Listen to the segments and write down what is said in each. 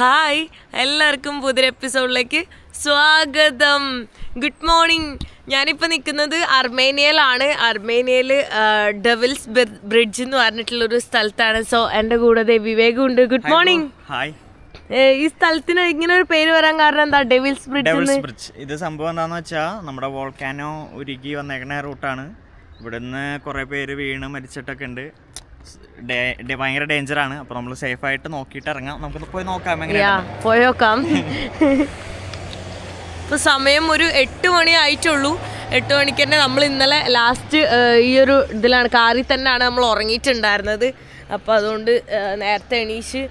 Hi, എല്ലാവർക്കും പുതിയൊരു എപ്പിസോഡിലേക്ക് സ്വാഗതം. Good morning. ഞാനിപ്പോൾ നിൽക്കുന്നത് അർമേനിയയിലാണ്. അർമേനിയയിൽ ഡെവിൾസ് ബ്രിഡ്ജ് എന്ന് പറഞ്ഞിട്ടുള്ളൊരു സ്ഥലത്താണ്. സോ എൻ്റെ കൂടെ വിവേക് ഉണ്ട്. Good morning. ഹായ്. ഈ സ്ഥലത്തിന് ഇങ്ങനെ ഒരു പേര് വരാൻ കാരണം എന്താ? Devil's bridge. ഇത് സംഭവം എന്താണെന്ന് വെച്ചാൽ നമ്മുടെ വോൾക്കാനോ ഉരുകി വന്നേക്കുന്ന റൂട്ടാണ്. ഇവിടുന്ന് കുറേ പേര് വീണ് മരിച്ചിട്ടൊക്കെ ഉണ്ട്. ഭയങ്കര ഡേഞ്ചറാണ്. അപ്പോൾ നമ്മൾ സേഫായിട്ട് നോക്കിയിട്ട് ഇറങ്ങാം. നമുക്ക് പോയി നോക്കാം. പോയോക്കാം. ഇപ്പോൾ സമയം ഒരു 8 മണി ആയിട്ടുള്ളൂ. 8 മണിക്ക് തന്നെ നമ്മൾ ഇന്നലെ ലാസ്റ്റ് ഈ ഒരു ഇതിലാണ്, കാറിൽ തന്നെയാണ് നമ്മൾ ഉറങ്ങിയിട്ടുണ്ടായിരുന്നത്. അപ്പോൾ അതുകൊണ്ട് നേരത്തെ എണീച്ച്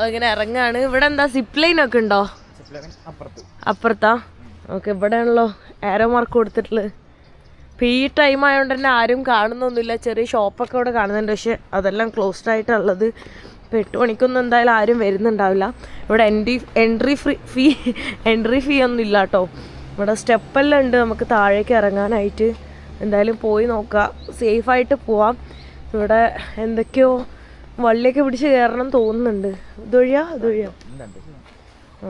ഇങ്ങനെ ഇറങ്ങാണ്. ഇവിടെ എന്താ സിപ്പ് ലൈൻ ഒക്കെ ഉണ്ടോ? അപ്പുറത്താ? ഓക്കെ, ഇവിടെയാണല്ലോ ആരോ മാർക്ക് കൊടുത്തിട്ടുള്ളത്. ഇപ്പോൾ ഈ ടൈം ആയതുകൊണ്ട് തന്നെ ആരും കാണുന്നൊന്നുമില്ല. ചെറിയ ഷോപ്പൊക്കെ ഇവിടെ കാണുന്നുണ്ട്, പക്ഷെ അതെല്ലാം ക്ലോസ്ഡ് ആയിട്ടുള്ളത്. ഇപ്പോൾ 8 മണിക്കൊന്നും എന്തായാലും ആരും വരുന്നുണ്ടാവില്ല. ഇവിടെ എൻട്രി ഫീ ഒന്നും ഇല്ല കേട്ടോ. ഇവിടെ സ്റ്റെപ്പെല്ലാം ഉണ്ട് നമുക്ക് താഴേക്ക് ഇറങ്ങാനായിട്ട്. എന്തായാലും പോയി നോക്കാം, സേഫായിട്ട് പോവാം. ഇവിടെ എന്തൊക്കെയോ വള്ളിയൊക്കെ പിടിച്ച് കയറണം തോന്നുന്നുണ്ട്. ഇതൊഴിയാ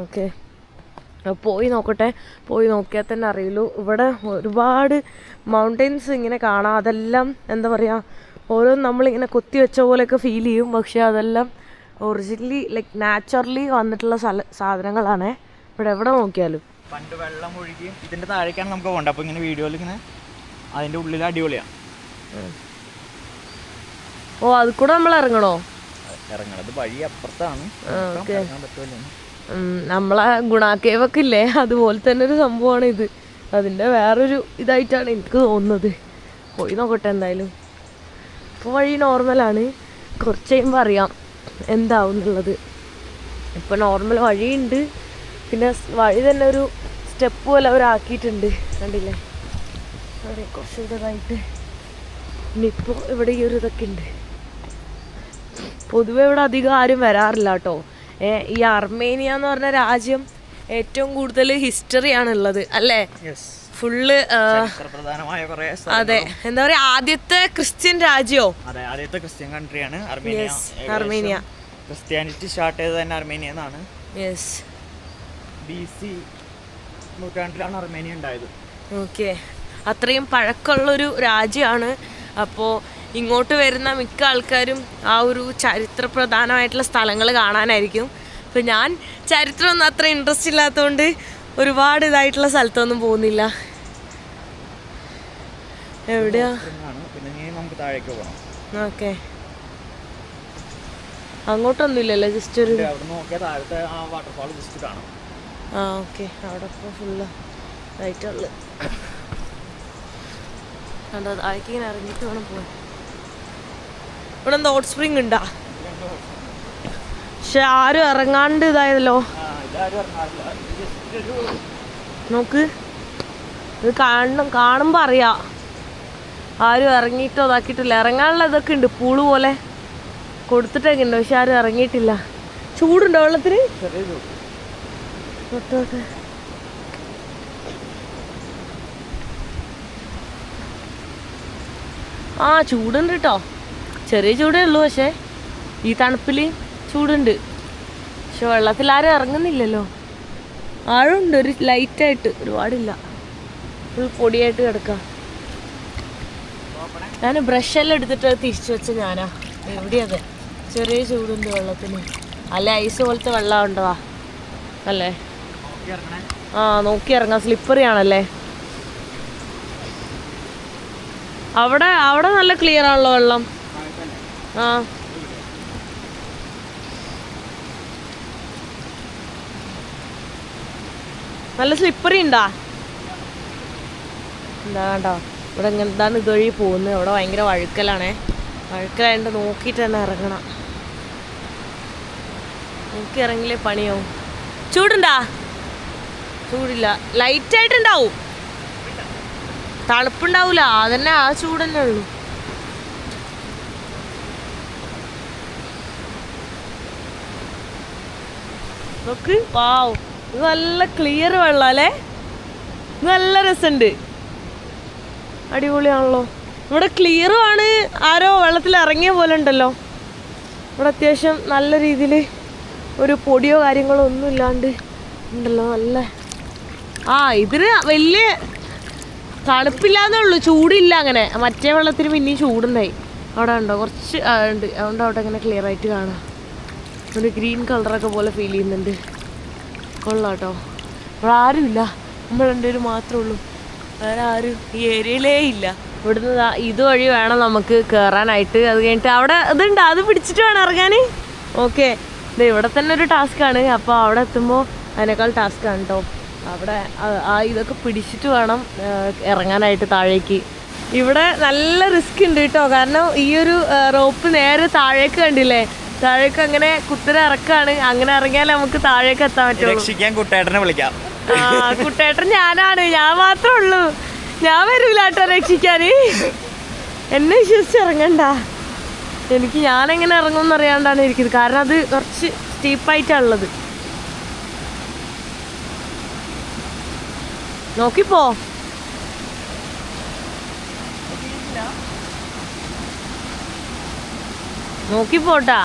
ഓക്കെ, പോയി നോക്കട്ടെ. പോയി നോക്കിയാൽ തന്നെ അറിയുള്ളൂ. ഇവിടെ ഒരുപാട് മൗണ്ടെയ്ൻസ് ഇങ്ങനെ കാണാം. അതെല്ലാം എന്താ പറയുക, ഓരോന്നും നമ്മളിങ്ങനെ കൊത്തി വെച്ച പോലെയൊക്കെ ഫീൽ ചെയ്യും. പക്ഷേ അതെല്ലാം ഒറിജിനലി ലൈക്ക് നാച്ചുറലി വന്നിട്ടുള്ള സാധനങ്ങളാണ്. ഇവിടെ എവിടെ നോക്കിയാലും പണ്ട് വെള്ളം ഒഴുകി ഇതിൻ്റെ താഴേക്കാണ് നമുക്ക് പോകേണ്ടത്. അപ്പോൾ ഇങ്ങനെ വീഡിയോയിൽ ഇങ്ങനെ അതിൻ്റെ ഉള്ളിൽ അടിപൊളിയാണ്. ഓ, അത് കൂടെ നമ്മൾ ഇറങ്ങണോ? ഇറങ്ങണത് വഴി അപ്പുറത്താണ്. നമ്മളെ ഗുണാക്കേവൊക്കെ ഇല്ലേ, അതുപോലെ തന്നെ ഒരു സംഭവമാണ് ഇത്. അതിൻ്റെ വേറൊരു ഇതായിട്ടാണ് എനിക്ക് തോന്നുന്നത്. പോയി നോക്കട്ടെ എന്തായാലും. ഇപ്പോൾ വഴി നോർമലാണ്. കുറച്ച് കഴിയുമ്പോൾ അറിയാം എന്താവും എന്നുള്ളത്. ഇപ്പോൾ നോർമൽ വഴിയുണ്ട്, പിന്നെ വഴി തന്നെ ഒരു സ്റ്റെപ്പ് പോലെ അവരാക്കിയിട്ടുണ്ട്, കണ്ടില്ലേ? അവിടെ കുറച്ച് ഇതായിട്ട് ഇനിയിപ്പോൾ ഇവിടെ ഈ ഒരു ഇതൊക്കെ ഉണ്ട്. പൊതുവെ ഇവിടെ അധികം ആരും വരാറില്ല കേട്ടോ. ഈ അർമേനിയ എന്ന് പറഞ്ഞ രാജ്യം ഏറ്റവും കൂടുതൽ ഹിസ്റ്ററിയാണുള്ളത് അല്ലേ? ഫുള്ള് അതെ, എന്താ പറയാ, ആദ്യത്തെ ക്രിസ്ത്യൻ രാജ്യോ? അതെ, ആദ്യത്തെ ക്രിസ്ത്യൻ കൺട്രിയാണ് അർമേനിയ. ക്രിസ്ത്യാനിറ്റി സ്റ്റാർട്ട് ചെയ്തത് തന്നെ അർമേനിയ എന്നാണ്. BC നൂറ്റാണ്ടിലാണ് അർമേനിയ ഉണ്ടായത്. ഓക്കെ, അത്രയും പഴക്കമുള്ളൊരു രാജ്യമാണ്. അപ്പോൾ ഇങ്ങോട്ട് വരുന്ന മിക്ക ആൾക്കാരും ആ ഒരു ചരിത്രപ്രധാനമായിട്ടുള്ള സ്ഥലങ്ങൾ കാണാനായിരിക്കും. ഇപ്പം ഞാൻ ചരിത്രമൊന്നും അത്ര ഇൻട്രസ്റ്റ് ഇല്ലാത്തതുകൊണ്ട് ഒരുപാട് ഇതായിട്ടുള്ള സ്ഥലത്തൊന്നും പോകുന്നില്ല. എവിടെയാ? ഓക്കെ, അങ്ങോട്ടൊന്നും ഇല്ലല്ലോ, ജസ്റ്റ് ഒരു ഓക്കെ. അവിടെ ഇപ്പോൾ ഫുള്ള് ഇതായിട്ടുള്ളത് കണ്ടോ. താഴേക്ക് ഇങ്ങനെ ഇറങ്ങിയിട്ട് വേണം പോകാൻ. ഇവിടെ എന്താ ഹോട്ട് സ്പ്രിങ് ഉണ്ടാ? പക്ഷെ ആരും ഇറങ്ങാണ്ട് ഇതായതല്ലോ. നോക്ക്, ഇത് കാണുമ്പോൾ അറിയാം ആരും ഇറങ്ങിയിട്ടോ ഇതാക്കിയിട്ടില്ല. ഇറങ്ങാനുള്ള ഇതൊക്കെ ഉണ്ട്, പൂള് പോലെ കൊടുത്തിട്ടൊക്കെ ഉണ്ട്, പക്ഷെ ആരും ഇറങ്ങിയിട്ടില്ല. ചൂടുണ്ടോ വെള്ളത്തിന്? തൊട്ടോട്ടെ. ആ, ചൂടുണ്ട് കേട്ടോ. ചെറിയ ചൂടേ ഉള്ളൂ, പക്ഷേ ഈ തണുപ്പിൽ ചൂടുണ്ട്. പക്ഷെ വെള്ളത്തിൽ ആരും ഇറങ്ങുന്നില്ലല്ലോ. ആഴമുണ്ട്, ഒരു ലൈറ്റായിട്ട്, ഒരുപാടില്ല. ഫുൾ പൊടിയായിട്ട് കിടക്കാം. ഞാൻ ബ്രഷെല്ലാം എടുത്തിട്ട് തിരിച്ചു വെച്ച ഞാനാ. എവിടെയതെ ചെറിയ ചൂടുണ്ട് വെള്ളത്തിന്. അല്ലെ ഐസ് പോലത്തെ വെള്ളം ഉണ്ടോ അല്ലേ? ആ, നോക്കി ഇറങ്ങാം. സ്ലിപ്പറി ആണല്ലേ? അവിടെ നല്ല ക്ലിയർ ആണല്ലോ വെള്ളം. ആ, നല്ല സ്ലിപ്പറി ഉണ്ടാ? എന്താ കണ്ടോ, ഇവിടെ എന്താണ് ഇതുവഴി പോകുന്നത്. അവിടെ ഭയങ്കര വഴുക്കലാണേ. വഴുക്കലായിട്ട് നോക്കിയിട്ട് തന്നെ ഇറങ്ങണം. നോക്കി ഇറങ്ങില്ലേ പണിയാവും. ചൂടുണ്ടാ? ചൂടില്ല, ലൈറ്റായിട്ടുണ്ടാവും. തണുപ്പുണ്ടാവൂല, അതന്നെ, ആ ചൂടല്ലേ ഉള്ളൂ. നോക്ക്, വാവ്, ഇത് നല്ല ക്ലിയർ വെള്ളം അല്ലേ? നല്ല രസമുണ്ട്, അടിപൊളിയാണല്ലോ. ഇവിടെ ക്ലിയറും ആണ്. ആരോ വെള്ളത്തിൽ ഇറങ്ങിയ പോലെ ഉണ്ടല്ലോ. ഇവിടെ അത്യാവശ്യം നല്ല രീതിയിൽ ഒരു പൊടിയോ കാര്യങ്ങളോ ഒന്നും ഇല്ലാണ്ട് ഉണ്ടല്ലോ നല്ല. ഇതിന് വലിയ തണുപ്പില്ലാന്നേ ഉള്ളൂ, ചൂടില്ല അങ്ങനെ. മറ്റേ വെള്ളത്തിന് പിന്നെയും ചൂടുണ്ടായി. അവിടെ ഉണ്ടോ കുറച്ച് ഉണ്ട്, അതുകൊണ്ട് അവിടെ അങ്ങനെ ക്ലിയർ ആയിട്ട് കാണാം. ഒരു ഗ്രീൻ കളറൊക്കെ പോലെ ഫീൽ ചെയ്യുന്നുണ്ട്. കൊള്ളാം കേട്ടോ. ഇവിടെ ആരുമില്ല, നമ്മൾ രണ്ടുപേരും മാത്രമേ ഉള്ളൂ, വേറെ ആരും ഈ ഏരിയയിലേ ഇല്ല. ഇവിടുന്ന് ഇതുവഴി വേണം നമുക്ക് കയറാനായിട്ട്. അത് കഴിഞ്ഞിട്ട് അവിടെ ഇതുണ്ട്, അത് പിടിച്ചിട്ട് വേണം ഇറങ്ങാൻ. ഓക്കെ, ഇത് ഇവിടെ തന്നെ ഒരു ടാസ്ക്കാണ്. അപ്പോൾ അവിടെ എത്തുമ്പോൾ അതിനേക്കാൾ ടാസ്ക്കാണ് കേട്ടോ. അവിടെ ഇതൊക്കെ പിടിച്ചിട്ട് വേണം ഇറങ്ങാനായിട്ട് താഴേക്ക്. ഇവിടെ നല്ല റിസ്ക് ഉണ്ട് കേട്ടോ, കാരണം ഈ ഒരു റോപ്പ് നേരെ താഴേക്ക് കണ്ടില്ലേ, താഴേക്ക് അങ്ങനെ കുത്തര ഇറക്കാണ്. അങ്ങനെ ഇറങ്ങിയാൽ നമുക്ക് താഴേക്ക് എത്താൻ പറ്റുള്ളൂ. കുട്ടേട്ടനെ വിളിക്കാം. കുട്ടേട്ടൻ ഞാനാണ്, ഞാൻ മാത്രമേ ഉള്ളൂ. ഞാൻ വരൂല കേട്ടോ രക്ഷിക്കാൻ. എന്നെ വിശ്വസിച്ച് ഇറങ്ങണ്ട. ഞാനെങ്ങനെ ഇറങ്ങുമെന്ന് അറിയാണ്ടാണ് ഇരിക്കുന്നത്, കാരണം അത് കുറച്ച് സ്റ്റീപ്പായിട്ടാണുള്ളത്. നോക്കിപ്പോ. നോക്കിപ്പോട്ടാ,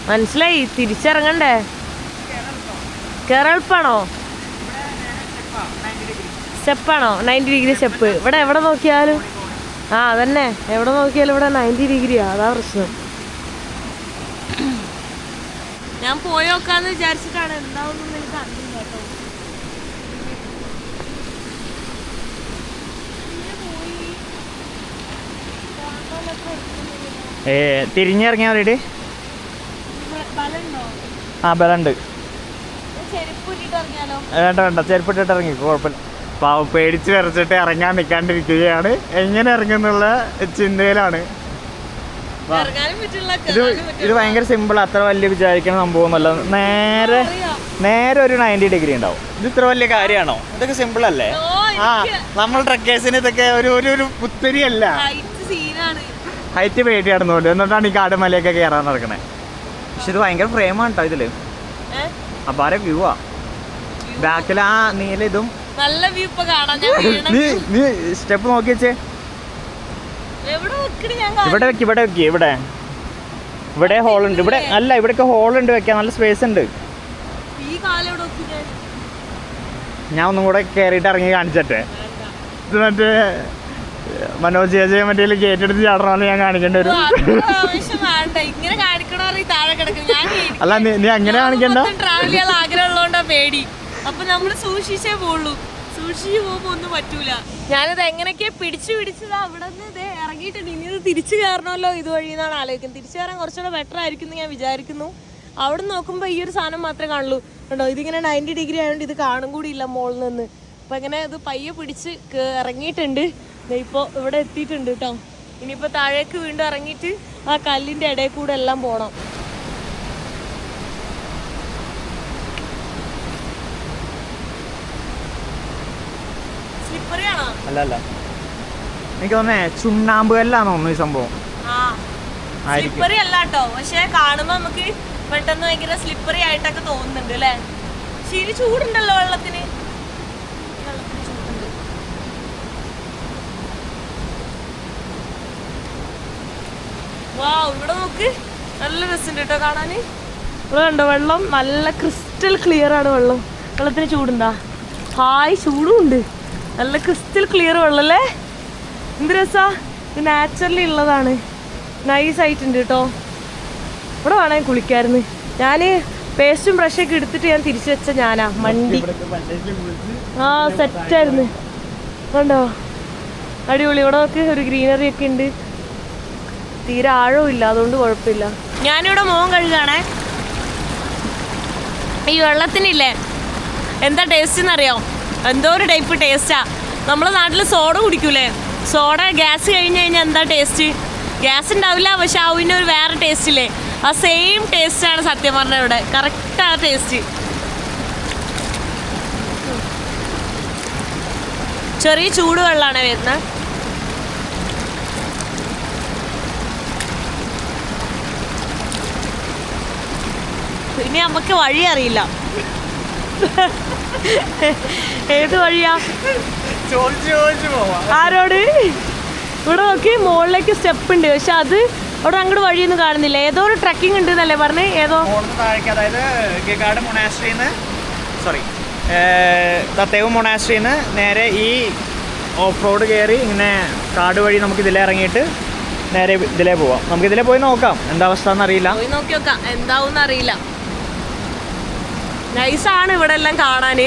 മനസ്സിലായി. തിരിച്ചിറങ്ങണ്ടേ? കേരളപ്പാണോ സ്റ്റെപ്പാണോ? 90 ഡിഗ്രി സ്റ്റെപ്പ്. ഇവിടെ എവിടെ നോക്കിയാലും അതന്നെ, എവിടെ നോക്കിയാലും ഇവിടെ 90 ഡിഗ്രിയാ. അതാ പ്രശ്നം. ഞാൻ പോയി നോക്കാന്ന് വിചാരിച്ചിട്ടാണ്, എന്താവുന്നു എനിക്ക് അറിയില്ല കേട്ടോ. തിരിഞ്ഞിറങ്ങിയാ മതി. ബലുണ്ട്. വേണ്ട, ചെരുപ്പിട്ടിട്ട് ഇറങ്ങി, കുഴപ്പമില്ല. പാവം പേടിച്ച് വരച്ചിട്ട് ഇറങ്ങാൻ നിൽക്കാണ്ടിരിക്കുകയാണ്. എങ്ങനെ ഇറങ്ങുന്നുള്ള ചിന്തയിലാണ്. ഇത് ഭയങ്കര സിമ്പിൾ, അത്ര വലിയ വിചാരിക്കുന്ന സംഭവമൊന്നുമല്ല. നേരെ ഒരു 90 ഡിഗ്രി ഉണ്ടാവും. ഇത് ഇത്ര വലിയ കാര്യമാണോ? ഇതൊക്കെ സിമ്പിൾ അല്ലേ? നമ്മൾ ട്രക്കേഴ്സിന് ഇതൊക്കെ ഒരു പുത്തരിയല്ല. ഹൈറ്റ് പേടിയാണെന്നുണ്ട്, എന്നിട്ടാണ് ഈ കാട് മലയൊക്കെ കയറാൻ നടക്കണേ. പക്ഷെ ഇത് ഭയങ്കര ഫ്രെയിമാണ് കേട്ടോ. ഇതില് അപ്പാരെ വ്യൂ ആ ബാക്കിൽ നീല ഇതും നല്ല വ്യൂ. നീ സ്റ്റെപ്പ് നോക്കി വെച്ചേ. ഇവിടെ ഹോളുണ്ട്. ഇവിടെ അല്ല, ഇവിടെയൊക്കെ ഹോളുണ്ട് വെക്കാൻ, നല്ല സ്പേസ് ഉണ്ട്. ഞാൻ ഒന്നും കൂടെ കയറിയിട്ട് ഇറങ്ങി കാണിച്ചട്ടെ. ഇത് മറ്റേ മനോജ് ചേച്ചി മറ്റേ ഗേറ്റ് എടുത്ത് ചാടണമെന്ന് ഞാൻ കാണിക്കേണ്ടി വരും. അല്ല, നീ അങ്ങനെ കാണിക്കണ്ട. ട്രാവൽ ചെയ്യാൻ ആഗ്രഹമുള്ളതുകൊണ്ടാ പേടി. അപ്പൊ നമ്മള് സൂക്ഷിച്ചേ പോവുള്ളൂ. സൂക്ഷിച്ച് പോകുമ്പോ ഒന്നും പറ്റൂല. ഞാനിത് എങ്ങനെയൊക്കെ പിടിച്ചതാ അവിടെ നിന്ന് ഇത് ഇറങ്ങിയിട്ടുണ്ട്. ഇനി ഇത് തിരിച്ചു കയറണമല്ലോ ഇതുവഴി എന്നാണ് ആലോചിക്കുന്നത്. തിരിച്ചു കയറാൻ കുറച്ചുകൂടെ ബെറ്റർ ആയിരിക്കും എന്ന് ഞാൻ വിചാരിക്കുന്നു. അവിടെ നോക്കുമ്പോൾ ഈ ഒരു സാധനം മാത്രമേ കാണുള്ളൂ കേട്ടോ. ഇതിങ്ങനെ 90 ഡിഗ്രി ആയതുകൊണ്ട് ഇത് കാണും കൂടി ഇല്ല മുകളിൽ നിന്ന്. അപ്പം ഇങ്ങനെ ഇത് പയ്യെ പിടിച്ച് ഇറങ്ങിയിട്ടുണ്ട്. ഇപ്പോൾ ഇവിടെ എത്തിയിട്ടുണ്ട് കേട്ടോ. ഇനിയിപ്പോൾ താഴേക്ക് വീണ്ടും ഇറങ്ങിയിട്ട് ആ കല്ലിൻ്റെ ഇടയിൽ കൂടെ എല്ലാം പോകണം. അല്ല, എനിക്ക് തോന്നേ ചുണ്ണാമ്പ് കല്ലാണോ ഈ സംഭവം. സ്ലിപ്പറി അല്ല കേട്ടോ, പക്ഷെ കാണുമ്പോ നമുക്ക് പെട്ടെന്ന് ഭയങ്കര സ്ലിപ്പറി ആയിട്ടൊക്കെ തോന്നുന്നുണ്ട് അല്ലേ. ശരി, ചൂടുണ്ടല്ലോ വെള്ളത്തിന്. ഇവിടെ നോക്ക്, നല്ല രസമുണ്ട് കേട്ടോ കാണാന്. ഇവിടെ കണ്ടോ വെള്ളം നല്ല ക്രിസ്റ്റൽ ക്ലിയർ ആണ് വെള്ളം. വെള്ളത്തിന് ചൂടുണ്ടാ? ഹായ്, ചൂടും ഉണ്ട്. നല്ല ക്രിസ്റ്റൽ ക്ലിയർ വെള്ളം അല്ലേ. എന്ത് രസാ. ഇത് നാച്ചുറലി ഉള്ളതാണ്. നൈസായിട്ടുണ്ട് കേട്ടോ. ഇവിടെ വേണമെങ്കിൽ കുളിക്കായിരുന്നു. ഞാൻ പേസ്റ്റും ബ്രഷൊക്കെ എടുത്തിട്ട് ഞാൻ തിരിച്ചു വെച്ച ഞാനാ മണ്ടി. സെറ്റായിരുന്നു. കണ്ടോ, അടിപൊളി. ഇവിടെ നോക്ക്, ഒരു ഗ്രീനറി ഒക്കെ ഉണ്ട്. തീരെ ആഴവും ഇല്ല, അതുകൊണ്ട് കുഴപ്പമില്ല. ഞാനിവിടെ മുഖം കഴുകാണേ. ഈ വെള്ളത്തിനില്ലേ എന്താ ടേസ്റ്റ് എന്നറിയോ? എന്തോ ഒരു ടൈപ്പ് ടേസ്റ്റാ. നമ്മളെ നാട്ടിൽ സോഡ കുടിക്കൂലേ, സോഡ ഗ്യാസ് കഴിഞ്ഞ് കഴിഞ്ഞാൽ എന്താ ടേസ്റ്റ്? ഗ്യാസ് ഉണ്ടാവില്ല, പക്ഷെ അതിന് ഒരു വേറെ ടേസ്റ്റ് ഇല്ലേ? ആ സെയിം ടേസ്റ്റാണ് സത്യം പറഞ്ഞ ഇവിടെ. കറക്റ്റ് ആ ടേസ്റ്റ്. ചെറിയ ചൂട് വെള്ളമാണ് വരുന്നത്. ഇനി നമുക്ക് വഴി അറിയില്ല. ഏത് വഴിയാ? ആരോട്? ഇവിടെ നോക്കി, മുകളിലേക്ക് സ്റ്റെപ്പ് ഉണ്ട്, പക്ഷെ അത് അവിടെ അങ്ങോട്ട് വഴിയൊന്നും കാണുന്നില്ല. ഏതോ ഒരു ട്രക്കിംഗ് ഉണ്ട് എന്നല്ലേ പറഞ്ഞേ? ഏതോ താഴേക്ക്, അതായത് ഗഗാഡ് മൊണാസ്ട്രിന്ന്, സോറി, തത്തേവ് മൊണാസ്ട്രിന്ന് നേരെ ഈ ഓഫ് റോഡ് കയറി ഇങ്ങനെ കാട് വഴി നമുക്ക് ഇതിലേ ഇറങ്ങിയിട്ട് നേരെ ഇതിലേ പോവാം. നമുക്ക് ഇതിലേ പോയി നോക്കാം എന്താ അവസ്ഥ എന്നറിയില്ല. പോയി നോക്കി നോക്കാം എന്താവും അറിയില്ല. നൈസാണ് ഇവിടെ എല്ലാം കാണാൻ.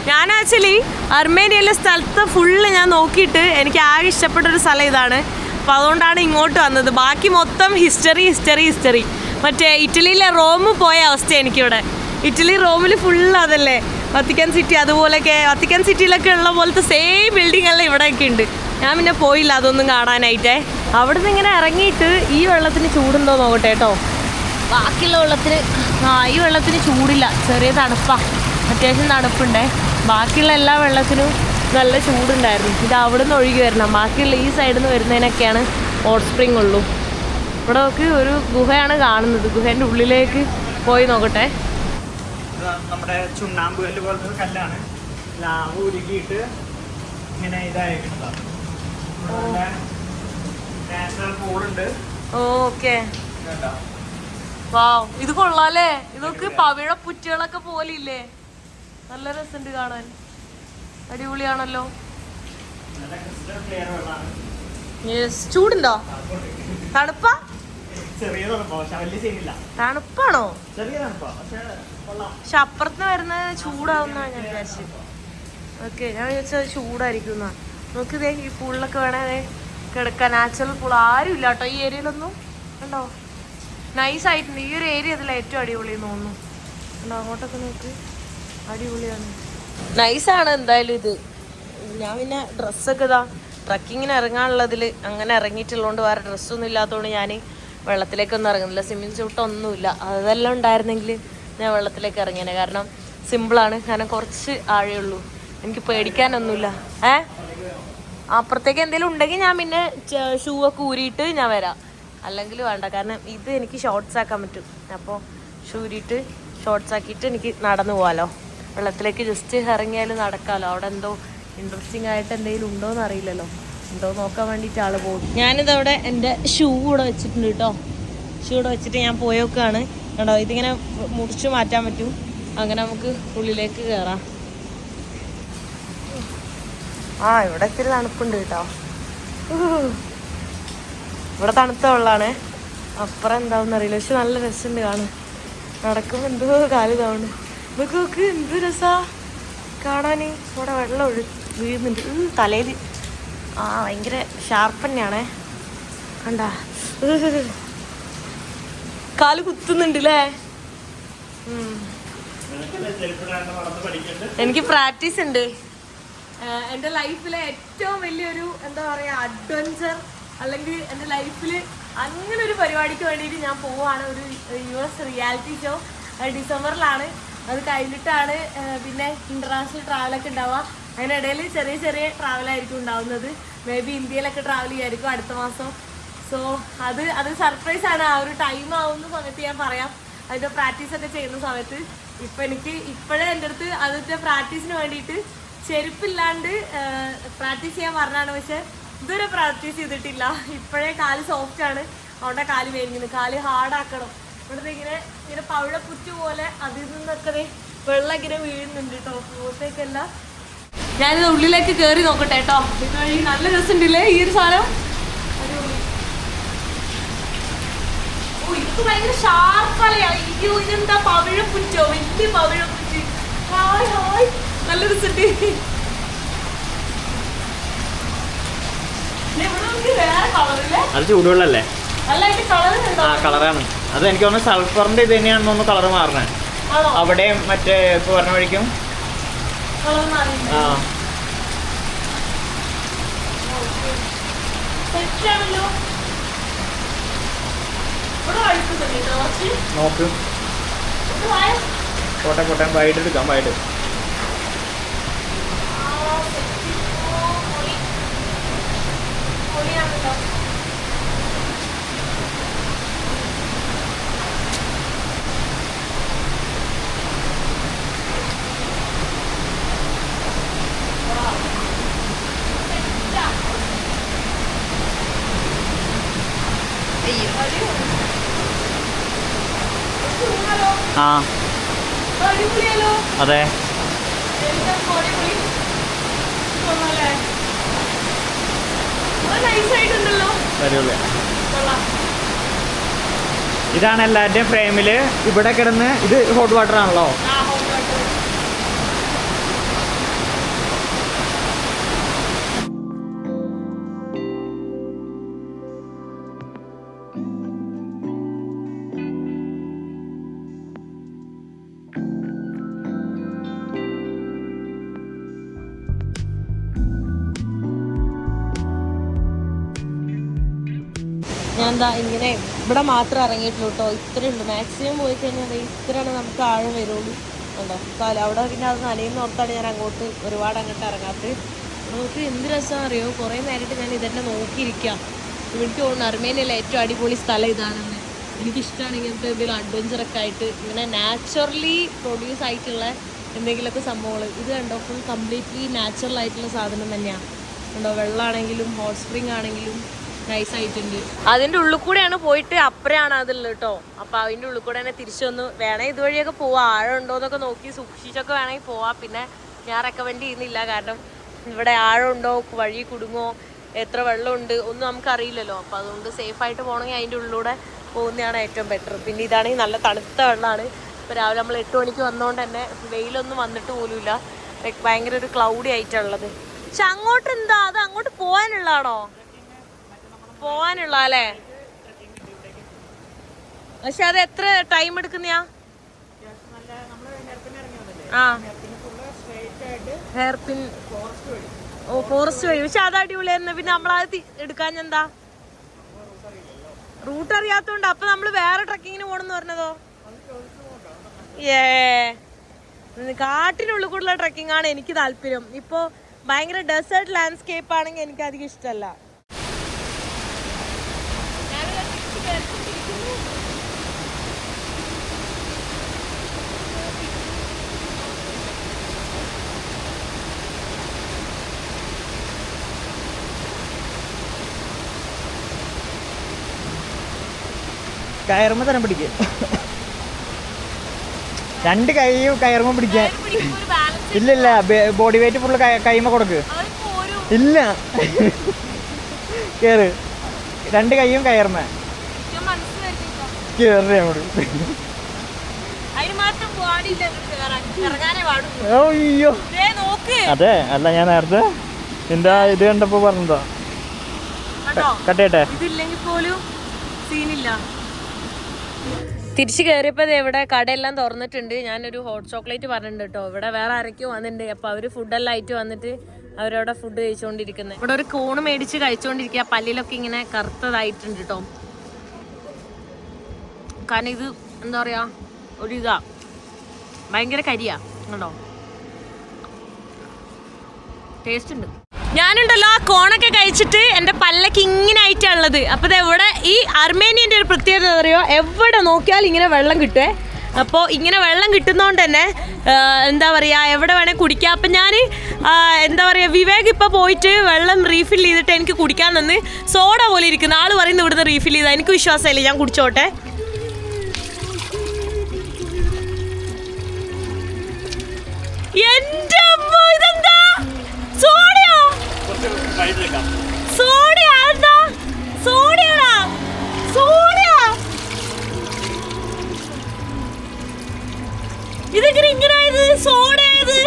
ഞാൻ ആക്ച്വലി അർമേനിയയിലെ സ്ഥലത്ത് ഫുള്ള് ഞാൻ നോക്കിയിട്ട് എനിക്ക് ആകെ ഇഷ്ടപ്പെട്ടൊരു സ്ഥലം ഇതാണ്. അപ്പോൾ അതുകൊണ്ടാണ് ഇങ്ങോട്ട് വന്നത്. ബാക്കി മൊത്തം ഹിസ്റ്ററി ഹിസ്റ്ററി ഹിസ്റ്ററി. മറ്റേ ഇറ്റലിയിലെ റോം പോയ അവസ്ഥ എനിക്കിവിടെ. ഇറ്റലി റോമിൽ ഫുള്ള് അതല്ലേ, വത്തിക്കാൻ സിറ്റി, അതുപോലെയൊക്കെ വത്തിക്കാൻ സിറ്റിയിലൊക്കെ ഉള്ള പോലത്തെ സെയിം ബിൽഡിംഗ് എല്ലാം ഇവിടെയൊക്കെ ഉണ്ട്. ഞാൻ പിന്നെ പോയില്ല അതൊന്നും കാണാനായിട്ടേ. അവിടെ നിന്ന് ഇങ്ങനെ ഇറങ്ങിയിട്ട് ഈ വെള്ളത്തിന് ചൂടുണ്ടോ നോക്കട്ടെ കേട്ടോ. ബാക്കിയുള്ള വെള്ളത്തിന് ഈ വെള്ളത്തിന് ചൂടില്ല, ചെറിയ തണുപ്പാണ്, അത്യാവശ്യം തണുപ്പുണ്ടേ. ബാക്കിയുള്ള എല്ലാ വെള്ളത്തിനും നല്ല ചൂടുണ്ടായിരുന്നു. ഇത് അവിടെ നിന്ന് ഒഴുകി വരണം. ബാക്കിയുള്ള ഈ സൈഡിൽ നിന്ന് വരുന്നതിനൊക്കെയാണ് ഹോട്ട് സ്പ്രിംഗ് ഉള്ളൂ. ഇവിടെ നോക്ക് ഒരു ഗുഹയാണ് കാണുന്നത്. ഗുഹേൻ്റെ ഉള്ളിലേക്ക് പോയി നോക്കട്ടെ. നമ്മുടെ ചുണ്ണാമ്പ് കല്ല് പോലത്തെ കല്ലാണ്. ലാവ് ഉരുകിയിട്ട് ഇങ്ങനെ ഇതായിരിക്കുന്നതാണ്. നാച്ചുറൽ പൂളുണ്ട്. ഓക്കെ, വാവ്, ഇത് കൊള്ളാല്ലേ. ഇതൊക്കെ പവിഴ പുറ്റുകളൊക്കെ പോലെ ഇല്ലേ, നല്ല രസമുണ്ട് കാണാൻ. അടിപൊളിയാണല്ലോ. ചൂടുണ്ടോ? തണുപ്പാ? തണുപ്പാണോ? പക്ഷെ അപ്പുറത്ത് വരുന്ന ചൂടാവുന്ന ഞാൻ വിചാരിച്ചു. ഓക്കെ, ഞാൻ വിചാരിച്ചത് ചൂടായിരിക്കും. നമുക്ക് ഇതേ ഈ പൂളിലൊക്കെ വേണേ കിടക്കാൻ. നാച്ചുറൽ പൂൾ ആരും ഇല്ല കേട്ടോ ഈ ഏരിയയിലൊന്നും. ഉണ്ടോ? നൈസായിട്ടുണ്ട്. ഈ ഒരു ഏരിയ അതിൽ ഏറ്റവും അടിപൊളിയെന്ന് തോന്നുന്നു. ഉണ്ടോ? അങ്ങോട്ടൊക്കെ നോക്ക്, അടിപൊളിയാണ്, നൈസാണ് എന്തായാലും ഇത്. ഞാൻ പിന്നെ ഡ്രസ്സൊക്കെ ഇതാ ട്രക്കിങ്ങിന് ഇറങ്ങാനുള്ളതിൽ അങ്ങനെ ഇറങ്ങിയിട്ടുള്ളതുകൊണ്ട് വേറെ ഡ്രസ്സൊന്നും ഇല്ലാത്തതുകൊണ്ട് ഞാൻ വെള്ളത്തിലേക്കൊന്നും ഇറങ്ങുന്നില്ല. സ്വിമ്മിങ് സൂട്ടൊന്നുമില്ല. അതെല്ലാം ഉണ്ടായിരുന്നെങ്കിൽ ഞാൻ വെള്ളത്തിലേക്ക് ഇറങ്ങിയേനെ. കാരണം സിമ്പിളാണ്, കാരണം കുറച്ച് ആഴേ എനിക്ക് പേടിക്കാനൊന്നുമില്ല. അപ്പുറത്തേക്ക് എന്തെങ്കിലും ഉണ്ടെങ്കിൽ ഞാൻ പിന്നെ ഷൂ ഒക്കെ ഊരിയിട്ട് ഞാൻ വരാം, അല്ലെങ്കിൽ വേണ്ട. കാരണം ഇത് എനിക്ക് ഷോർട്ട്സ് ആക്കാൻ പറ്റും. അപ്പോൾ ഷൂ ഊരിയിട്ട് ഷോർട്ട്സ് ആക്കിയിട്ട് എനിക്ക് നടന്നു പോകാമല്ലോ. വെള്ളത്തിലേക്ക് ജസ്റ്റ് ഇറങ്ങിയാലും നടക്കാമല്ലോ. അവിടെ എന്തോ ഇൻട്രസ്റ്റിംഗ് ആയിട്ട് എന്തെങ്കിലും ഉണ്ടോയെന്ന് അറിയില്ലല്ലോ. ഉണ്ടോ നോക്കാൻ വേണ്ടിയിട്ട് ആൾ പോകും. ഞാനിതവിടെ എൻ്റെ ഷൂ കൂടെ വെച്ചിട്ടുണ്ട് കേട്ടോ. ഷൂ കൂടെ വെച്ചിട്ട് ഞാൻ പോയേക്കാണ് കേട്ടോ. ഇതിങ്ങനെ മുറിച്ച് മാറ്റാൻ പറ്റും. അങ്ങനെ നമുക്ക് ഉള്ളിലേക്ക് കയറാം. ഇവിടെ ഇത്തിരി തണുപ്പുണ്ട് കേട്ടോ. ഇവിടെ തണുത്ത വെള്ളമാണ്. അപ്പുറം എന്താണെന്ന് അറിയില്ല, പക്ഷെ നല്ല രസമുണ്ട് കാണാൻ. നടക്കുമ്പോൾ എന്തോ കാല് ഇതാവുന്നു. നോക്ക് നോക്ക്, എന്ത് രസാ കാണാൻ. ഇവിടെ വെള്ളം വീഴുന്നുണ്ട് തലയിൽ. ഭയങ്കര ഷാർപ്പ് തന്നെയാണേ. കണ്ടാ, കാല് കുത്തുന്നുണ്ട് അല്ലേ. എനിക്ക് പ്രാക്ടീസ് ഉണ്ട്. എൻ്റെ ലൈഫിലെ ഏറ്റവും വലിയൊരു എന്താ പറയുക അഡ്വഞ്ചർ, അല്ലെങ്കിൽ എൻ്റെ ലൈഫിൽ അങ്ങനെ ഒരു പരിപാടിക്ക് വേണ്ടിയിട്ട് ഞാൻ പോവുകയാണ്. ഒരു US റിയാലിറ്റി ഷോ ഡിസംബറിലാണ്. അത് കഴിഞ്ഞിട്ടാണ് പിന്നെ ഇൻ്റർനാഷണൽ ട്രാവലൊക്കെ ഉണ്ടാവുക. അതിനിടയിൽ ചെറിയ ചെറിയ ട്രാവലായിരിക്കും ഉണ്ടാവുന്നത്. മേ ബി ഇന്ത്യയിലൊക്കെ ട്രാവൽ ചെയ്യായിരിക്കും അടുത്ത മാസം. സോ അത് സർപ്രൈസാണ്. ആ ഒരു ടൈം ആവുന്ന സമയത്ത് ഞാൻ പറയാം. അതിൻ്റെ പ്രാക്ടീസൊക്കെ ചെയ്യുന്ന സമയത്ത്. ഇപ്പോഴേ എൻ്റെ അടുത്ത് അതിൻ്റെ പ്രാക്ടീസിന് വേണ്ടിയിട്ട് ചെരുപ്പില്ലാണ്ട് പ്രാക്ടീസ് ചെയ്യാൻ പറഞ്ഞാണ്. പക്ഷെ ഇതുവരെ പ്രാക്ടീസ് ചെയ്തിട്ടില്ല. ഇപ്പോഴേ കാല് സോഫ്റ്റാണ്, അവിടെ കാല് വേദനിക്കുന്നു. കാല് ഹാർഡാക്കണം. ഇവിടുന്ന് ഇങ്ങനെ പവിഴപ്പുറ്റ് പോലെ അതിൽ നിന്നൊക്കെ വെള്ളം ഇങ്ങനെ വീഴുന്നുണ്ട് കേട്ടോ. മുഖത്തേക്കല്ല. ഞാനിത് ഉള്ളിലേക്ക് കയറി നോക്കട്ടെ കേട്ടോ. ഇതുവഴി നല്ല രസമുണ്ടല്ലേ ഈ ഒരു സാധനം. ഇത് ഭയങ്കര ഷാർപ്പലയാണ്. ഇതെന്താ പവിഴപ്പുറ്റോ? വലിയ പവിഴപ്പുറ്റ്. ഹായ് ഹായ്, നല്ല രസമുണ്ട്. അത് ചൂടുവെള്ളല്ലേ? കളറാണ്. അത് എനിക്ക് തോന്നുന്നു സൾഫറിന്റെ ഇത് തന്നെയാണെന്ന് തോന്നുന്നു കളർ മാറണേ. അവിടെയും മറ്റേ ഇപ്പൊ പറഞ്ഞ വഴിക്കും നോക്ക്. പോട്ടെ വൈഡ് എടുക്കാം, വൈഡ്. അയ്യോ ആ അതെ വരുള്ളൂ. ഇതാണ് എല്ലാവരുടെയും ഫ്രെയിമില് ഇവിടെ കിടന്ന്. ഇത് ഹോട്ട് വാട്ടർ ആണല്ലോ. ഞാൻ എന്താ ഇങ്ങനെ ഇവിടെ മാത്രം ഇറങ്ങിയിട്ടുള്ളൂ കേട്ടോ. ഇത്രയേ ഉള്ളൂ. മാക്സിമം പോയി കഴിഞ്ഞാൽ ഇത്രയാണ് നമുക്ക് ആഴം വരുള്ളൂ. ഉണ്ടോ അവിടെ പിന്നെ അത് നനയുന്ന ഓർത്താണ് ഞാൻ അങ്ങോട്ട് ഒരുപാട് അങ്ങോട്ട് ഇറങ്ങാത്തത്. നമുക്ക് എന്ത് രസമാണെന്ന് അറിയോ, കുറേ നേരമായിട്ട് ഞാൻ ഇതന്നെ നോക്കിയിരിക്കാം. എനിക്ക് തോന്നുന്നു അർമേനിയയിലെ ഏറ്റവും അടിപൊളി സ്ഥലം ഇതാണെന്ന്. എനിക്കിഷ്ടമാണ് ഇങ്ങനത്തെ എന്തെങ്കിലും അഡ്വഞ്ചറൊക്കെ ആയിട്ട്, ഇങ്ങനെ നാച്ചുറലി പ്രൊഡ്യൂസ് ആയിട്ടുള്ള എന്തെങ്കിലുമൊക്കെ സംഭവങ്ങൾ. ഇത് കണ്ടോ, ഫുൾ കംപ്ലീറ്റ്ലി നാച്ചുറൽ ആയിട്ടുള്ള സാധനം തന്നെയാണ്. ഉണ്ടോ, വെള്ളമാണെങ്കിലും ഹോട്ട് സ്പ്രിംഗ് ആണെങ്കിലും നൈസായിട്ടുണ്ട്. അതിൻ്റെ ഉള്ളിൽ കൂടെയാണ് പോയിട്ട് അപ്പുറയാണ് അതുള്ളത് കേട്ടോ. അപ്പോൾ അതിൻ്റെ ഉള്ളിൽ കൂടെ തന്നെ തിരിച്ചു വന്ന് വേണമെങ്കിൽ ഇതുവഴിയൊക്കെ പോവാം. ആഴം ഉണ്ടോ എന്നൊക്കെ നോക്കി സൂക്ഷിച്ചൊക്കെ വേണമെങ്കിൽ പോവാം. പിന്നെ ഞാൻ റെക്കമെൻഡ് ചെയ്യുന്നില്ല, കാരണം ഇവിടെ ആഴം ഉണ്ടോ, വഴി കുടുങ്ങോ, എത്ര വെള്ളമുണ്ട് ഒന്നും നമുക്കറിയില്ലല്ലോ. അപ്പോൾ അതുകൊണ്ട് സേഫായിട്ട് പോകണമെങ്കിൽ അതിൻ്റെ ഉള്ളിലൂടെ പോകുന്നതാണ് ഏറ്റവും ബെറ്റർ. പിന്നെ ഇതാണെങ്കിൽ നല്ല തണുത്ത വെള്ളമാണ്. ഇപ്പോൾ രാവിലെ നമ്മൾ 8 മണിക്ക് വന്നതുകൊണ്ട് തന്നെ വെയിലൊന്നും വന്നിട്ട് പോലുമില്ല. ഭയങ്കര ഒരു ക്ലൗഡി ആയിട്ടുള്ളത്. പക്ഷെ അങ്ങോട്ട് എന്താ, അത് അങ്ങോട്ട് പോകാനുള്ളതാണോ? പോവാനുള്ള അല്ലേ? പക്ഷെ അത് എത്ര ടൈം എടുക്കുന്നയാ? ആ ഹെയർപിൻ. ഓ ഫോറസ്റ്റ് വഴി. പക്ഷെ അത് അടിപൊളിയായിരുന്നു. പിന്നെ നമ്മളത് എടുക്കാൻ എന്താ റൂട്ട് അറിയാത്തോണ്ട്. അപ്പൊ നമ്മള് വേറെ ട്രക്കിങ്ങിന് പോണെന്ന് പറഞ്ഞതോ? കാട്ടിനുള്ളിൽ കൂടെയുള്ള ട്രക്കിംഗ് ആണ് എനിക്ക് താല്പര്യം. ഇപ്പൊ ഭയങ്കര ഡെസേർട്ട് ലാൻഡ്സ്കേപ്പ് ആണെങ്കിൽ എനിക്ക് അധികം ഇഷ്ടമല്ല. കയറുമ്പോ തന്നെ പിടിക്കുക. 2 കൈയും കയറുമ്പോ പിടിക്കാൻ. ഇല്ലില്ല, ബോഡി വെയിറ്റ് ഫുള്ള് കൈമ കൊടുക്ക്. ഇല്ല, കേറ്. 2 കൈയും കയറുമ്പോ കേറി അങ്ങോട്ട്. അയ്യോ അതെ. അല്ല, ഞാൻ നേരത്തെ നിന്റെ ഇത് കണ്ടപ്പോ പറഞ്ഞതാ. കട്ടേട്ടെ. തിരിച്ചു കയറിയപ്പോൾ ഇവിടെ കടയെല്ലാം തുറന്നിട്ടുണ്ട്. ഞാനൊരു ഹോട്ട് ചോക്ലേറ്റ് പറഞ്ഞിട്ടുണ്ട് കേട്ടോ. ഇവിടെ വേറെ ആരൊക്കെയോ വന്നിട്ടുണ്ട്. അപ്പോൾ അവർ ഫുഡെല്ലാം ആയിട്ട് വന്നിട്ട് അവരവിടെ ഫുഡ് കഴിച്ചുകൊണ്ടിരിക്കുന്നത്. ഇവിടെ ഒരു കൂണ് മേടിച്ച് കഴിച്ചുകൊണ്ടിരിക്കുക. പല്ലിലൊക്കെ ഇങ്ങനെ കറുത്തതായിട്ടുണ്ട് കേട്ടോ. കാരണം ഇത് എന്താ പറയുക, ഒരു ഇതാ ഭയങ്കര കരിയാ കേട്ടോ. ടേസ്റ്റ് ഉണ്ട്. ഞാനുണ്ടല്ലോ ആ കോണൊക്കെ കഴിച്ചിട്ട് എൻ്റെ പല്ലൊക്കെ ഇങ്ങനെ ആയിട്ടുള്ളത്. അപ്പോൾ ഇത് എവിടെ ഈ അർമേനിയൻ്റെ ഒരു പ്രത്യേകത എന്താ പറയുക, എവിടെ നോക്കിയാൽ ഇങ്ങനെ വെള്ളം കിട്ടുമേ. അപ്പോൾ ഇങ്ങനെ വെള്ളം കിട്ടുന്നതുകൊണ്ട് തന്നെ എന്താ പറയുക, എവിടെ വേണേൽ കുടിക്കാം. അപ്പം ഞാൻ എന്താ പറയുക, വിവേക് ഇപ്പോൾ പോയിട്ട് വെള്ളം റീഫിൽ ചെയ്തിട്ട് എനിക്ക് കുടിക്കാൻ തന്ന് സോഡ പോലെ ഇരിക്കുന്ന ആൾ പറയുന്നത് ഇവിടുന്ന് റീഫിൽ ചെയ്താൽ. എനിക്ക് വിശ്വാസമില്ല, ഞാൻ കുടിച്ചോട്ടെ. എൻ്റെ അമ്മോ, ഇതെന്താ സോഡയോ? സോഡയാ? എന്താ സോഡയാണോ? സോഡയാ? ഇതെങ്ങനെ ഇങ്ങനെ ആയത്? സോഡയായത്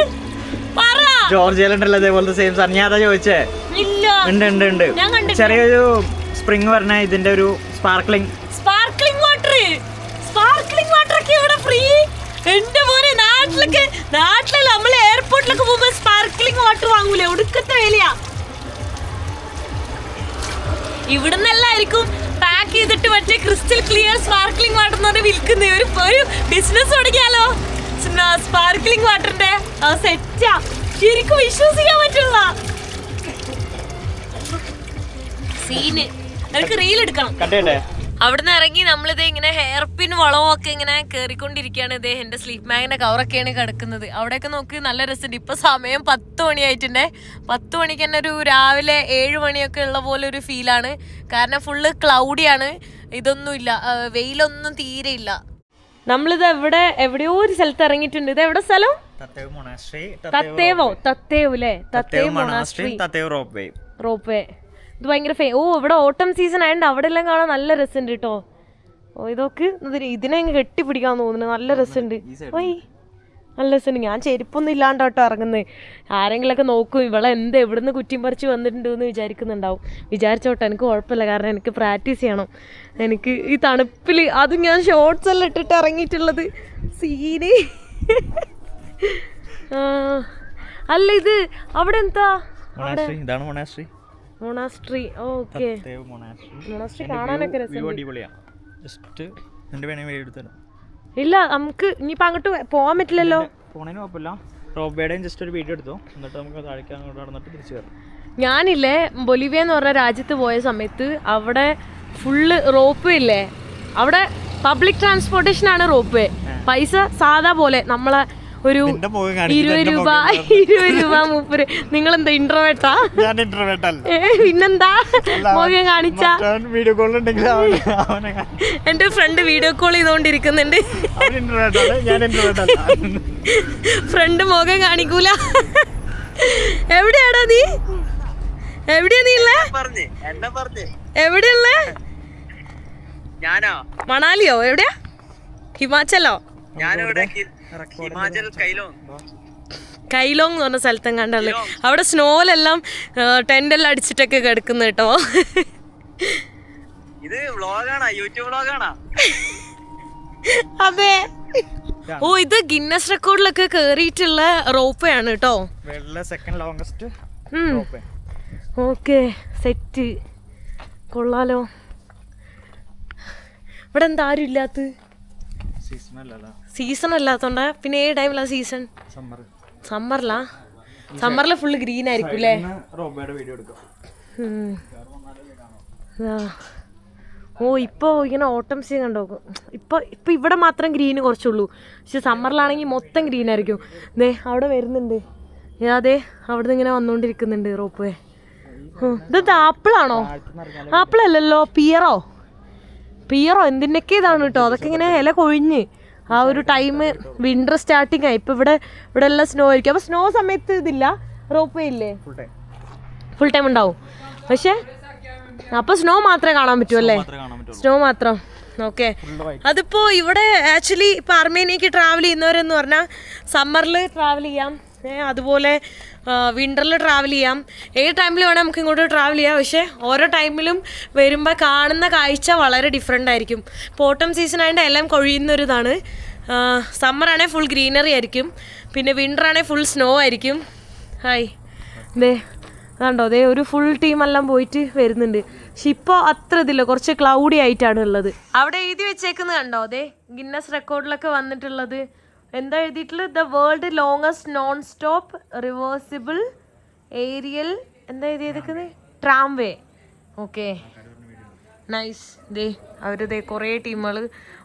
പറ. ജോർജിയയിലുണ്ടല്ലോ അതേപോലത്തെ സെയിം സാധനം. ഞാൻ അതാ ചോദിച്ചേ. ഇല്ല, ഉണ്ട്. ചെറിയൊരു സ്പ്രിങ് പറഞ്ഞ ഇതിന്റെ ഒരു സ്പാർക്ലിംഗ് വാട്ടർ ഒക്കെ ഇവിടെ ഫ്രീ. എന്റെ പോലെ നാട്ടിലെ നമ്മൾ എയർപോർട്ടിലൊക്കെ പോകുമ്പോ സ്പാർക്ലിംഗ് വാട്ടർ വാങ്ങൂലേ, ഒടുക്കത്തെ വിലയാ. ഇവിടുന്നല്ലായിരിക്കും പാക്ക് ചെയ്തിട്ട് മറ്റേ ക്രിസ്റ്റൽ ക്ലിയർ സ്പാർക്ലിംഗ് വാട്ടർ എന്ന് പറഞ്ഞ് വിൽക്കുന്ന ഒരു ബിസിനസ് തുടങ്ങിയാലോ. സ്പാർക്ലിംഗ് വാട്ടറിന്റെ സെറ്റാ, ശരിക്കും വിശ്വസിക്കാൻ പറ്റുള്ള സീന്. എനിക്ക് റീൽ എടുക്കണം. അവിടുന്ന് ഇറങ്ങി നമ്മളിത് ഇങ്ങനെ ഹെയർ പിൻ വളവൊക്കെ ഇങ്ങനെ കയറിക്കൊണ്ടിരിക്കുകയാണ്. ഇതേ എൻ്റെ സ്ലീപ്പ് ബാഗിൻ്റെ കവറൊക്കെയാണ് കിടക്കുന്നത്. അവിടെയൊക്കെ നോക്ക്, നല്ല രസമുണ്ട്. ഇപ്പോൾ സമയം 10 മണിയായിട്ടുണ്ട്. 10 മണിക്ക് തന്നെ ഒരു രാവിലെ 7 മണിയൊക്കെ ഉള്ള പോലെ ഒരു ഫീലാണ്. കാരണം ഫുള്ള് ക്ലൗഡിയാണ്, ഇതൊന്നുമില്ല, വെയിലൊന്നും തീരെ ഇല്ല. നമ്മളിത് എവിടെയോ ഒരു സ്ഥലത്ത് ഇറങ്ങിയിട്ടുണ്ട്. ഇത് എവിടെ സ്ഥലം? തത്തേവ് അല്ലേ? തത്തേവ് മൊണാസ്ട്രി, റോപ്പ് വേ. ഇത് ഭയങ്കര ഇവിടെ ഓട്ടം സീസൺ ആയതുകൊണ്ട് അവിടെ എല്ലാം കാണാൻ നല്ല രസമുണ്ട് കേട്ടോ. ഇതൊക്കെ ഇതിനെ കെട്ടിപ്പിടിക്കാൻ തോന്നുന്നു. നല്ല രസമുണ്ട്. നല്ല രസമുണ്ട്. ഞാൻ ചെരുപ്പൊന്നും ഇല്ലാണ്ട് കേട്ടോ ഇറങ്ങുന്നത്. ആരെങ്കിലൊക്കെ നോക്കും ഇവളെ എവിടുന്ന് കുറ്റിയും പറിച്ച് വന്നിട്ടുണ്ട് എന്ന് വിചാരിക്കുന്നുണ്ടാവും. വിചാരിച്ചോട്ടെ, എനിക്ക് കുഴപ്പമില്ല. കാരണം എനിക്ക് പ്രാക്ടീസ് ചെയ്യണം. എനിക്ക് ഈ തണുപ്പിൽ അതും ഞാൻ ഷോർട്സ് എല്ലാം ഇട്ടിട്ട് ഇറങ്ങിയിട്ടുള്ളത് സീന്. അല്ല ഇത് അവിടെ എന്താ? മൊണാസ്ട്രി. ഓക്കെ, മൊണാസ്ട്രി കാണാനൊക്കെ രസം. ഇല്ല, നമുക്ക് ഇനിയിപ്പോൾ അങ്ങോട്ട് പോകാൻ പറ്റില്ലല്ലോ. ഞാനില്ലേ ബൊലിവിയ എന്ന് പറഞ്ഞ രാജ്യത്ത് പോയ സമയത്ത് അവിടെ ഫുള്ള് റോപ്പ് വേ ഇല്ലേ, അവിടെ പബ്ലിക് ട്രാൻസ്പോർട്ടേഷൻ ആണ് റോപ്പ് വേ. പൈസ സാധാ പോലെ നമ്മളെ ഒരു 20 രൂപ 30. നിങ്ങളെന്താ ഇൻട്രോവേർട്ടാ? പിന്നെന്താ മുഖം കാണിച്ച? എന്റെ ഫ്രണ്ട് വീഡിയോ കോൾ ചെയ്തോണ്ടിരിക്കുന്നുണ്ട്. ഫ്രണ്ട് മുഖം കാണിക്കൂല. എവിടെയാടാ നീ? എവിടെയാ നീ ഉള്ളേ? എവിടെയുള്ളേ? മണാലിയോ? എവിടെയാ? ഹിമാചലോ? കൈലോങ് എന്ന് പറഞ്ഞ സ്ഥലത്തും കണ്ടല്ലേ. അവിടെ സ്നോയിലെല്ലാം ടെന്റെല്ലാം അടിച്ചിട്ടൊക്കെ കിടക്കുന്നു കേട്ടോ. അതെ. ഇത് ഗിന്നസ് റെക്കോർഡിലൊക്കെ കേറിയിട്ടുള്ള റോപ്പ് ആണ് കേട്ടോ. Okay, set. കൊള്ളാലോ. ഇവിടെ എന്താ ആരും ഇല്ലാത്ത? സീസൺ അല്ലാത്തോണ്ടാ? പിന്നെ ഏത് ടൈമിലാ സീസൺ? സമ്മറിലാ? സമ്മറില് ഫുള്ള് ഗ്രീൻ ആയിരിക്കും അല്ലേ? ഇപ്പൊ ഇങ്ങനെ ഓട്ടം സീസൺ കണ്ടോ. ഇപ്പൊ ഇവിടെ മാത്രം ഗ്രീന് കുറച്ചുള്ളൂ. പക്ഷെ സമ്മറിലാണെങ്കിൽ മൊത്തം ഗ്രീൻ ആയിരിക്കും. ദേ അവിടെ വരുന്നുണ്ട്. അതെ, അവിടെ നിന്ന് ഇങ്ങനെ വന്നോണ്ടിരിക്കുന്നുണ്ട് റോപ്പ് വേ. ഇത് ആപ്പിളാണോ? ആപ്പിളല്ലല്ലോ, പിയറോ എന്തിൻ്റെയൊക്കെ ഇതാണ് കേട്ടോ. അതൊക്കെ ഇങ്ങനെ ഇല കൊഴിഞ്ഞ് ആ ഒരു ടൈം വിൻ്റർ സ്റ്റാർട്ടിങ് ആയി. ഇപ്പം ഇവിടെ എല്ലാം സ്നോ ആയിരിക്കും. അപ്പോൾ സ്നോ സമയത്ത് ഇതില്ല, റോപ്പ് വേ ഇല്ലേ? ഫുൾ ടൈം ഉണ്ടാവും. പക്ഷെ അപ്പോൾ സ്നോ മാത്രമേ കാണാൻ പറ്റൂ അല്ലേ? സ്നോ മാത്രം. ഓക്കെ. അതിപ്പോൾ ഇവിടെ ആക്ച്വലി ഇപ്പോൾ അർമേനിയക്ക് ട്രാവൽ ചെയ്യുന്നവരെന്ന് പറഞ്ഞാൽ സമ്മറിൽ ട്രാവൽ ചെയ്യാം, അതുപോലെ വിൻ്ററിൽ ട്രാവൽ ചെയ്യാം. ഏത് ടൈമിൽ വേണേൽ നമുക്ക് ഇങ്ങോട്ട് ട്രാവൽ ചെയ്യാം. പക്ഷേ ഓരോ ടൈമിലും വരുമ്പോൾ കാണുന്ന കാഴ്ച വളരെ ഡിഫറെൻ്റ് ആയിരിക്കും. ഇപ്പോൾ ഓട്ടം സീസൺ ആയതുകൊണ്ട് എല്ലാം കൊഴിയുന്നൊരിതാണ്. സമ്മറാണെങ്കിൽ ഫുൾ ഗ്രീനറി ആയിരിക്കും. പിന്നെ വിൻ്ററാണെങ്കിൽ ഫുൾ സ്നോ ആയിരിക്കും. ഹായ്, ദേ അതുണ്ടോ, ദേ ഒരു ഫുൾ ടീമെല്ലാം പോയിട്ട് വരുന്നുണ്ട്. പക്ഷെ ഇപ്പോൾ അത്ര ഇതില്ല, കുറച്ച് ക്ലൗഡി ആയിട്ടാണ് ഉള്ളത്. അവിടെ എഴുതി വെച്ചേക്കുന്നത് കണ്ടോ, ദേ ഗിന്നസ് റെക്കോർഡിലൊക്കെ വന്നിട്ടുള്ളത് എന്താ എഴുതിയിട്ടുള്ളത്? The world longest non stop reversible aerial എന്താ എഴുതിയേക്കുന്നത്? ട്രാംവേ. Okay, nice. ദേ കുറേ ടീമുകൾ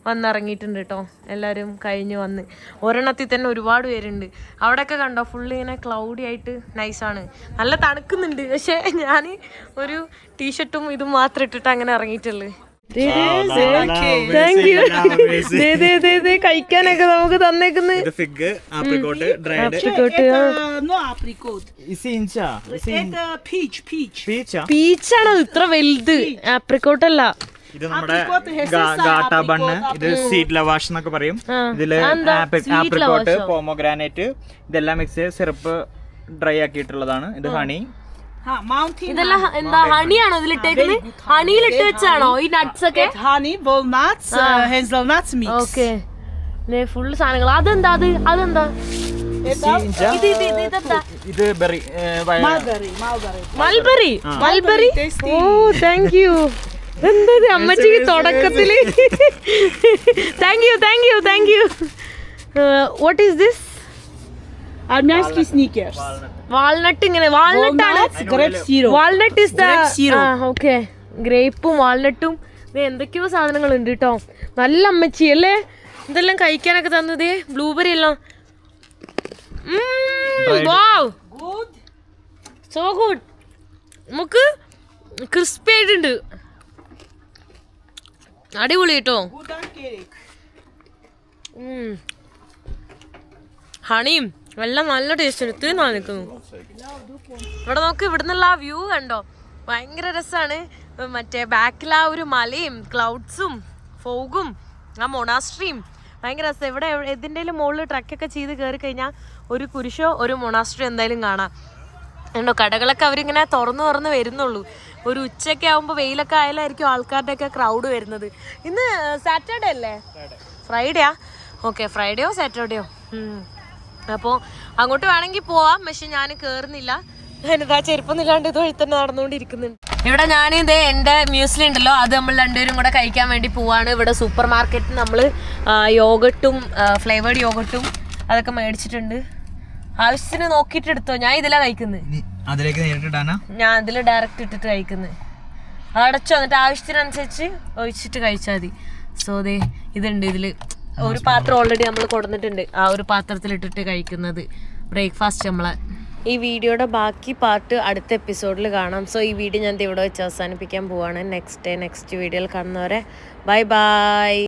വന്നിറങ്ങിയിട്ടുണ്ട് കേട്ടോ. എല്ലാവരും കഴിഞ്ഞ് വന്ന് ഒരെണ്ണത്തിൽ തന്നെ ഒരുപാട് പേരുണ്ട്. അവിടെയൊക്കെ കണ്ടോ ഫുള്ള് ഇങ്ങനെ ക്ലൗഡി ആയിട്ട് നൈസാണ്. നല്ല തണുക്കുന്നുണ്ട്. പക്ഷേ ഞാൻ ഒരു ടീഷർട്ടും ഇതും മാത്രം ഇട്ടിട്ട് അങ്ങനെ ഇറങ്ങിയിട്ടുള്ളു. കഴിക്കാനൊക്കെ നമുക്ക് തന്നേക്കുന്നത് പീച്ചാണോ? ഇത്ര വലുത് ആപ്രിക്കോട്ടല്ല. ഇത് നമ്മുടെ ഗാട്ടാ ബണ്ണ്, ഇത് സീഡ് ലവാഷ് എന്നൊക്കെ പറയും. ഇതില് ആപ്രിക്കോട്ട്, പോമോഗ്രാനേറ്റ് ഇതെല്ലാം മിക്സ് ചെയ്ത് സിറപ്പ് ഡ്രൈ ആക്കിയിട്ടുള്ളതാണ്. ഇത് ഹണി. ഇതെല്ലാം എന്താ ഹണിയാണോ ഇതിലിട്ടേക്കുന്നത്? ഹണിയിലിട്ട് വെച്ചാണോ ഈ നട്ട്സ് ഒക്കെ? ഓക്കെ, ഫുള്ള് സാധനങ്ങൾ. അതെന്താ? അതെന്താ? ഇത് berry, mulberry. Oh, thank you. എന്തത് അമ്മച്ചിക്ക് തുടക്കത്തില്. Thank you. What is this? Armянский sneakers. Walnut. ഇങ്ങനെ വാൾനട്ടാണ്. Walnut is the okay. ഗ്രേപ്പും വാൾനട്ടും എന്തൊക്കെയോ സാധനങ്ങളുണ്ട് കേട്ടോ. നല്ല അമ്മച്ചി അല്ലേ ഇതെല്ലാം കഴിക്കാനൊക്കെ തന്നത്. ബ്ലൂബെറി എല്ലാം സോ ഗുഡ്. നമുക്ക് ക്രിസ്പി ആയിട്ടുണ്ട്. അടിപൊളി കേട്ടോ. ഹണിയും എല്ലാം നല്ല ടേസ്റ്റ് ഉണ്ട്. ഇത്രയും നാൾ നിൽക്കുന്നു. ഇവിടെ നോക്ക്, ഇവിടുന്നുള്ള ആ വ്യൂ കണ്ടോ, ഭയങ്കര രസമാണ്. മറ്റേ ബാക്കിൽ ആ ഒരു മലയും ക്ലൗഡ്സും ഫോഗും ആ മൊണാസ്ട്രിയും ഭയങ്കര രസം. ഇവിടെ ഇതിൻ്റെ മുകളിൽ ട്രക്കൊക്കെ ചെയ്ത് കയറി കഴിഞ്ഞാൽ ഒരു കുരിശോ ഒരു മൊണാസ്ട്രി എന്തായാലും കാണാം. ഉണ്ടോ, കടകളൊക്കെ അവരിങ്ങനെ തുറന്ന് വരുന്നുള്ളൂ. ഒരു ഉച്ചയൊക്കെ ആകുമ്പോൾ വെയിലൊക്കെ ആയാലായിരിക്കും ആൾക്കാരുടെയൊക്കെ ക്രൗഡ് വരുന്നത്. ഇന്ന് സാറ്റർഡേ അല്ലേ? ഫ്രൈഡേയാ? ഓക്കെ, ഫ്രൈഡേയോ സാറ്റർഡേയോ. അപ്പോൾ അങ്ങോട്ട് വേണമെങ്കിൽ പോവാം, പക്ഷെ ഞാൻ കയറുന്നില്ല. ഞാനിതാ ചെരുപ്പൊന്നുമില്ലാണ്ട് ഇത് വഴി തന്നെ നടന്നുകൊണ്ടിരിക്കുന്നുണ്ട്. ഇവിടെ ഞാൻ ഇതേ എൻ്റെ മ്യൂസ്ലി ഉണ്ടല്ലോ, അത് നമ്മൾ രണ്ടുപേരും കൂടെ കഴിക്കാൻ വേണ്ടി പോവാണ്. ഇവിടെ സൂപ്പർ മാർക്കറ്റിൽ നമ്മൾ യോഗട്ടും ഫ്ലേവേർഡ് യോഗട്ടും അതൊക്കെ മേടിച്ചിട്ടുണ്ട്. ആവശ്യത്തിന് നോക്കിയിട്ട് എടുത്തോ. ഞാൻ ഇതിലാണ് കഴിക്കുന്നത്. അതിലേക്ക് നേരിട്ടിട്ടാണ് ഞാൻ അതിൽ ഡയറക്റ്റ് ഇട്ടിട്ട് കഴിക്കുന്നത്. അടച്ചോ, എന്നിട്ട് ആവശ്യത്തിനനുസരിച്ച് ഒഴിച്ചിട്ട് കഴിച്ചാൽ മതി. സോ ദേ ഇതുണ്ട്, ഇതിൽ ഒരു പാത്രം ഓൾറെഡി നമ്മൾ കൊടുത്തിട്ടുണ്ട്. ആ ഒരു പാത്രത്തിൽ ഇട്ടിട്ട് കഴിക്കുന്നത് ബ്രേക്ക്ഫാസ്റ്റ് നമ്മളെ. ഈ വീഡിയോയുടെ ബാക്കി പാർട്ട് അടുത്ത എപ്പിസോഡിൽ കാണാം. സോ ഈ വീഡിയോ ഞാൻ ഇവിടെ വെച്ച് അവസാനിപ്പിക്കാൻ പോവാണ്. നെക്സ്റ്റ് വീഡിയോയിൽ കാണുന്നവരെ ബൈ ബൈ.